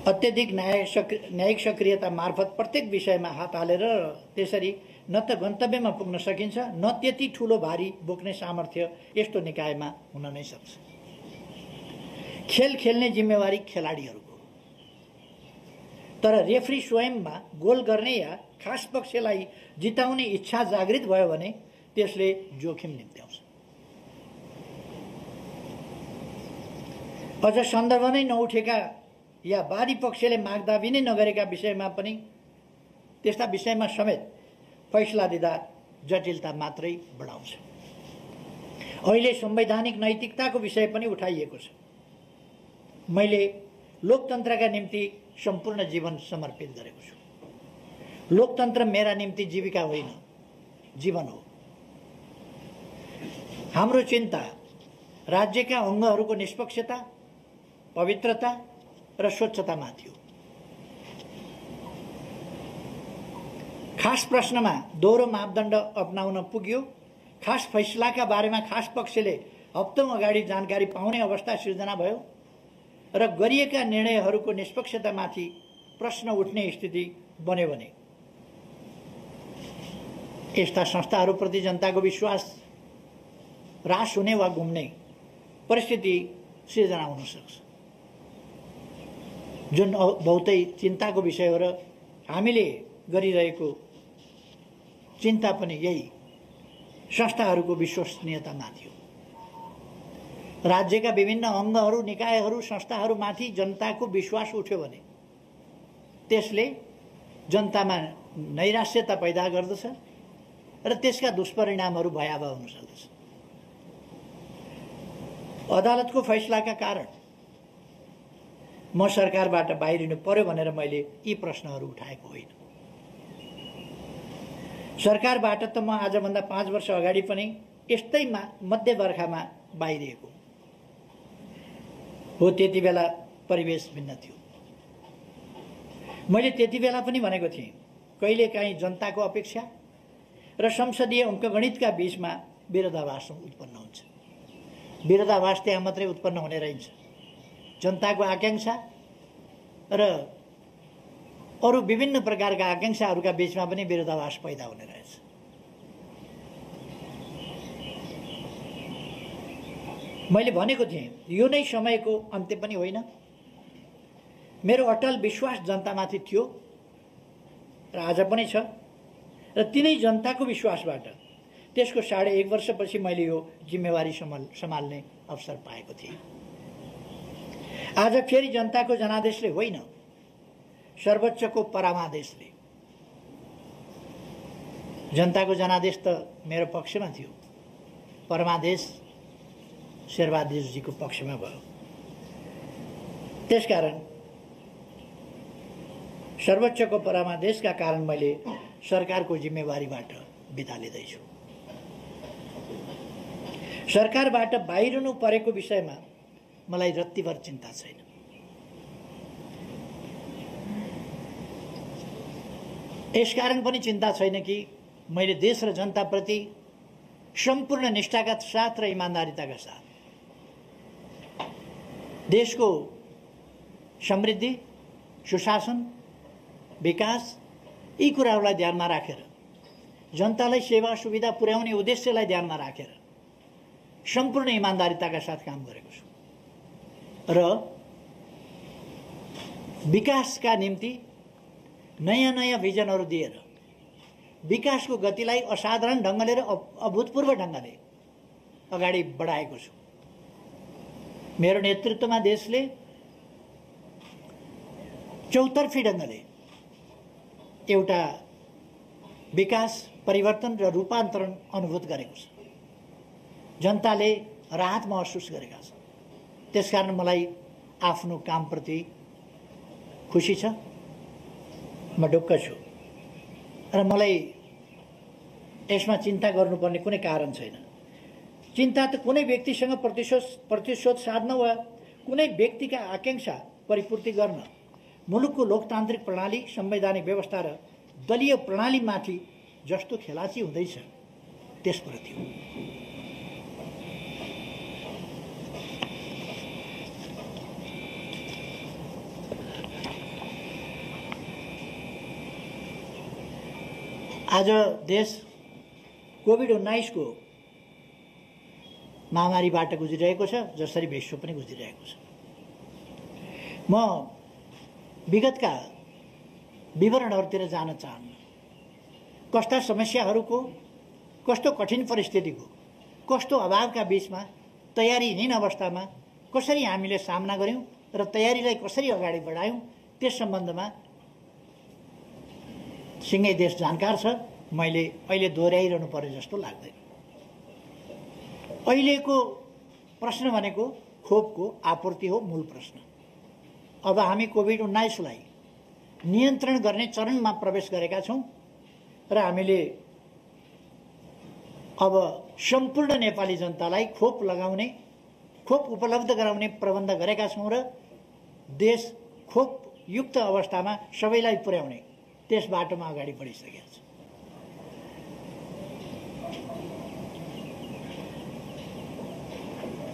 अत्यधिक न्यायिक सक्रियता मार्फत प्रत्येक विषयमा हात हालेर त्यसरी न त गन्तव्यमा पुग्न सकिन्छ न त्यति ठूलो भारी बोक्ने सामर्थ्य यस्तो निकायमा हुन नै सक्छ। खेल खेल्ने जिम्मेवारी खेलाडीहरूको, तर रेफ्री स्वयंमा गोल गर्ने या खास पक्षलाई जिताउने इच्छा जागृत भयो भने त्यसले जोखिम निम्त्याउँछ। अझ सन्दर्भ नै नउठेका या वादी पक्षले मागदाबी नै नगरेका विषयमा पनि त्यस्ता विषयमा समेत फैसला दिँदा जटिलता मात्रै बढाउँछ। अहिले संवैधानिक नैतिकताको विषय पनि उठाइएको छ। मैले लोकतन्त्रका निम्ति सम्पूर्ण जीवन समर्पित गरेको छु। लोकतन्त्र मेरा निम्ति जीविका होइन, जीवन हो। हाम्रो चिन्ता राज्यका अङ्गहरूको निष्पक्षता, पवित्रता र स्वच्छतामाथि हो। खास प्रश्नमा दोहोरो मापदण्ड अपनाउन पुग्यो। खास फैसलाका बारेमा खास पक्षले हप्तौं अगाडि जानकारी पाउने अवस्था सिर्जना भयो र गरिएका निर्णयहरूको निष्पक्षतामाथि प्रश्न उठ्ने स्थिति बन्यो भने यस्ता संस्थाहरूप्रति जनताको विश्वास ह्रास हुने वा गुम्ने परिस्थिति सिर्जना हुन सक्छ, जुन बहुतै चिन्ताको विषय हो। र हामीले गरिरहेको चिन्ता पनि यही संस्थाहरूको विश्वसनीयतामाथि हो। राज्यका विभिन्न अङ्गहरू, निकायहरू, संस्थाहरूमाथि जनताको विश्वास उठ्यो भने त्यसले जनतामा नैराश्यता पैदा गर्दछ र त्यसका दुष्परिणामहरू भयावह हुन सक्दछ। अदालतको फैसलाका कारण म सरकारबाट बाहिरिनु पर्यो भनेर मैले यी प्रश्नहरू उठाएको होइन। सरकारबाट त म आजभन्दा 5 वर्ष अगाडि पनि यस्तै मध्यवर्गमा बाहिरिएको हो। त्यति बेला परिवेश भिन्न थियो। मैले त्यति बेला पनि भनेको थिएँ, कहिलेकाहीँ जनताको अपेक्षा र संसदीय अङ्कगणितका बीचमा विरोधाभास उत्पन्न हुन्छ। विरोधाभास त्यहाँ मात्रै उत्पन्न हुने रहन्छ। जनताको आकांक्षा र अरू विभिन्न प्रकारका आकांक्षाहरूका बीचमा पनि विरोधाभास पैदा हुने रहेछ। मैले भनेको थिएँ, यो नै समयको अन्त्य पनि होइन। मेरो अटल विश्वास जनतामाथि थियो र आज पनि छ र तिनै जनताको विश्वासबाट त्यसको 1.5 वर्षपछि मैले यो जिम्मेवारी सम्हाल्ने अवसर पाएको थिएँ। आज फेरि जनताको जनादेशले होइन, सर्वोच्चको परमादेशले। जनताको जनादेश त मेरो पक्षमा थियो, परमादेश शेरबहादुरजीको पक्षमा भयो। त्यसकारण सर्वोच्चको परमादेशका कारण मैले सरकारको जिम्मेवारीबाट बिदा लिँदैछु। सरकारबाट बाहिरिनु परेको विषयमा मलाई रत्तिभर चिन्ता छैन। यसकारण पनि चिन्ता छैन कि मैले देश र जनताप्रति सम्पूर्ण निष्ठाका साथ र इमानदारिताका साथ देशको समृद्धि, सुशासन, विकास यी कुराहरूलाई ध्यानमा राखेर, जनतालाई सेवा सुविधा पुर्याउने उद्देश्यलाई ध्यानमा राखेर सम्पूर्ण इमानदारिताका साथ काम गरेको छु र विकासका निम्ति नयाँ नयाँ भिजनहरू दिएर विकासको गतिलाई असाधारण ढङ्गले र अभूतपूर्व ढङ्गले अगाडि बढाएको छु। मेरो नेतृत्वमा देशले चौतर्फी ढङ्गले एउटा विकास, परिवर्तन र रूपान्तरण अनुभूत गरेको छ। जनताले राहत महसुस गरेका छन्। त्यसकारण मलाई आफ्नो कामप्रति खुसी छ, म ढुक्क छु र मलाई यसमा चिन्ता गर्नुपर्ने कुनै कारण छैन। चिन्ता त कुनै व्यक्तिसँग प्रतिशोध साध्न वा कुनै व्यक्तिका आकांक्षा परिपूर्ति गर्न मुलुकको लोकतान्त्रिक प्रणाली, संवैधानिक व्यवस्था र दलीय प्रणालीमाथि जस्तो खेलाची हुँदैछ त्यसप्रति हो। आज देश कोभिड-19 को महामारीबाट गुजिरहेको छ, जसरी विश्व पनि गुजिरहेको छ। म विगतका विवरणहरूतिर जान चाहन्न। कस्ता समस्याहरूको, कस्तो कठिन परिस्थितिको, कस्तो अभावका बीचमा तयारीहीन अवस्थामा कसरी हामीले सामना गर्यौं र तयारीलाई कसरी अगाडि बढायौं, त्यस सम्बन्धमा सिंगै देश जानकार छ। मैले अहिले दोहोऱ्याइरहनु पर्ने जस्तो लाग्दैन। अहिलेको प्रश्न भनेको खोपको आपूर्ति हो मूल प्रश्न। अब हामी कोभिड-19 लाई नियन्त्रण गर्ने चरणमा प्रवेश गरेका छौं र हामीले अब सम्पूर्ण नेपाली जनतालाई खोप लगाउने, खोप उपलब्ध गराउने प्रबन्ध गरेका छौं र देश खोप युक्त अवस्थामा सबैलाई पुर्याउने त्यस बाटोमा अगाडि बढिसकेको छ।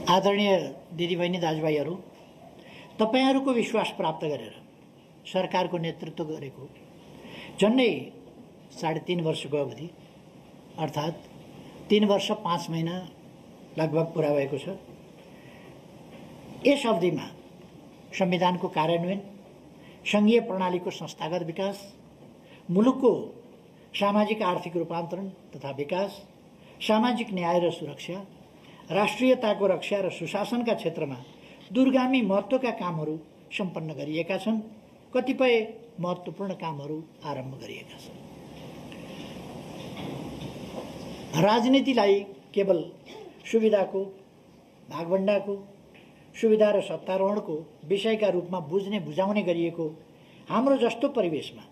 आदरणीय दिदीबहिनी दाजुभाइहरू, तपाईहरूको विश्वास प्राप्त गरेर सरकारको नेतृत्व गरेको झन्डै 3.5 वर्षको अवधि, अर्थात् 3 वर्ष 5 महिना लगभग पूरा भएको छ। यस अवधिमा संविधानको कार्यान्वयन, संघीय प्रणालीको संस्थागत विकास, मुलुकको सामाजिक आर्थिक रूपान्तरण तथा विकास, सामाजिक न्याय र सुरक्षा, राष्ट्रियताको रक्षा र सुशासनका क्षेत्रमा दूरगामी महत्त्वका कामहरू सम्पन्न गरिएका छन्। कतिपय महत्त्वपूर्ण कामहरू आरम्भ गरिएका छन्। राजनीतिलाई केवल सुविधाको, भागभण्डाको, सुविधा र सत्तारोहणको विषयका रूपमा बुझ्ने बुझाउने गरिएको हाम्रो जस्तो परिवेशमा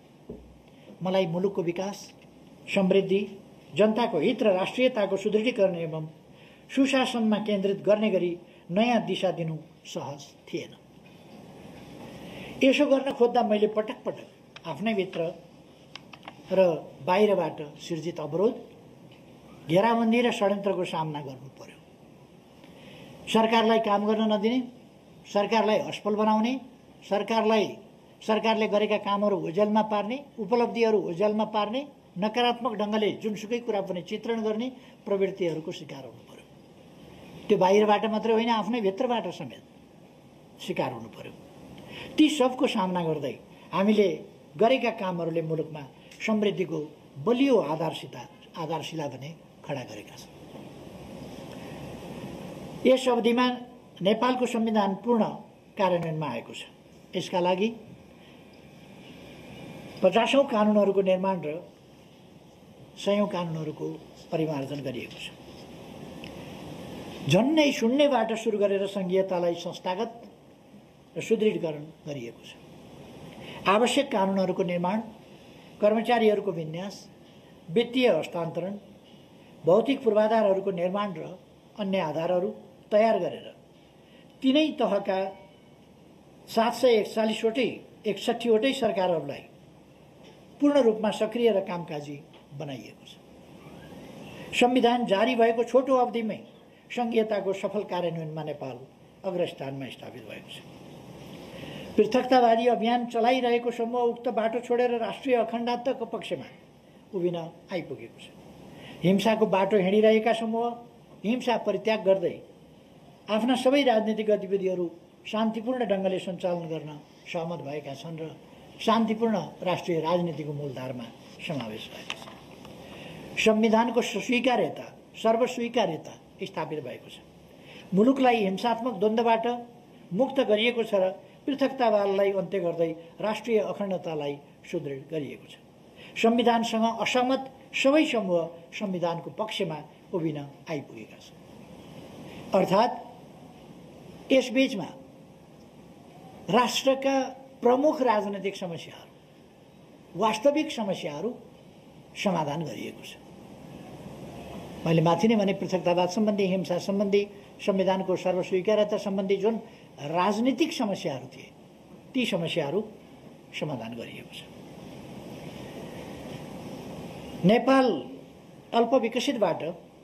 मलाई मुलुकको विकास, समृद्धि, जनताको हित र राष्ट्रियताको सुदृढीकरण एवं सुशासनमा केन्द्रित गर्ने गरी नयाँ दिशा दिनु सहज थिएन। यसो गर्न खोज्दा मैले पटक पटक आफ्नै भित्र र बाहिरबाट सिर्जित अवरोध, घेराबन्दी र षड्यन्त्रको सामना गर्नु पर्यो। सरकारलाई काम गर्न नदिने, सरकारलाई असफल बनाउने, सरकारले गरेका कामहरू ओझेलमा पार्ने, उपलब्धिहरू ओझेलमा पार्ने, नकारात्मक ढङ्गले जुनसुकै कुरा पनि चित्रण गर्ने प्रवृत्तिहरूको शिकार हुनु पर्यो। त्यो बाहिरबाट मात्रै होइन, आफ्नै भित्रबाट समेत शिकार हुनु पर्यो। ती सबको सामना गर्दै हामीले गरेका कामहरूले मुलुकमा समृद्धिको बलियो आधारशिला भने खडा गरेका छन्। यस अवधिमा नेपालको संविधान पूर्ण कार्यान्वयनमा आएको छ। यसका लागि 50औं कानुनहरूको निर्माण र 100औं कानुनहरूको परिमार्जन गरिएको छ। झन्नै शून्यबाट सुरु गरेर संघीयतालाई संस्थागत र सुदृढीकरण गरिएको छ। आवश्यक कानुनहरूको निर्माण, कर्मचारीहरूको विन्यास, वित्तीय हस्तान्तरण, भौतिक पूर्वाधारहरूको निर्माण र अन्य आधारहरू तयार गरेर तीनै तहका 761 वटै सरकारहरूलाई पूर्ण रूपमा सक्रिय र कामकाजी बनाइएको छ। संविधान जारी भएको छोटो अवधिमै संघीयताको सफल कार्यान्वयनमा नेपाल अग्रस्थानमा स्थापित भएको छ। पृथकतावादी अभियान चलाइरहेको समूह उक्त बाटो छोडेर राष्ट्रिय अखण्डताको पक्षमा उभिन आइपुगेको छ। हिंसाको बाटो हिँडिरहेका समूह हिंसा परित्याग गर्दै आफ्ना सबै राजनीतिक गतिविधिहरू शान्तिपूर्ण ढङ्गले सञ्चालन गर्न सहमत भएका छन् र शान्तिपूर्ण राष्ट्रिय राजनीतिको मूलधारमा समावेश भएको छ। संविधानको स्वीकार्यता, सर्वस्वीकार्यता स्थापित भएको छ। मुलुकलाई हिंसात्मक द्वन्द्वबाट मुक्त गरिएको छ र पृथकतावादलाई अन्त्य गर्दै राष्ट्रिय अखण्डतालाई सुदृढ गरिएको छ। संविधानसँग असहमत सबै समूह संविधानको पक्षमा उभिन आइपुगेका छन्। अर्थात् यसबीचमा राष्ट्रका प्रमुख राजनैतिक समस्याहरू, वास्तविक समस्याहरू समाधान गरिएको छ। मैले माथि नै भने पृथकतावाद सम्बन्धी, हिंसा सम्बन्धी, संविधानको सर्वस्वीकार्यता सम्बन्धी जुन राजनीतिक समस्याहरू थिए, ती समस्याहरू समाधान गरिएको छ। नेपाल अल्पविकसितबाट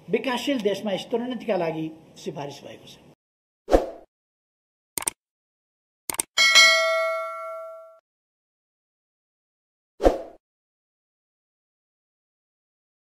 विकासशील देशमा स्तरोन्नतिका लागि सिफारिस भएको छ।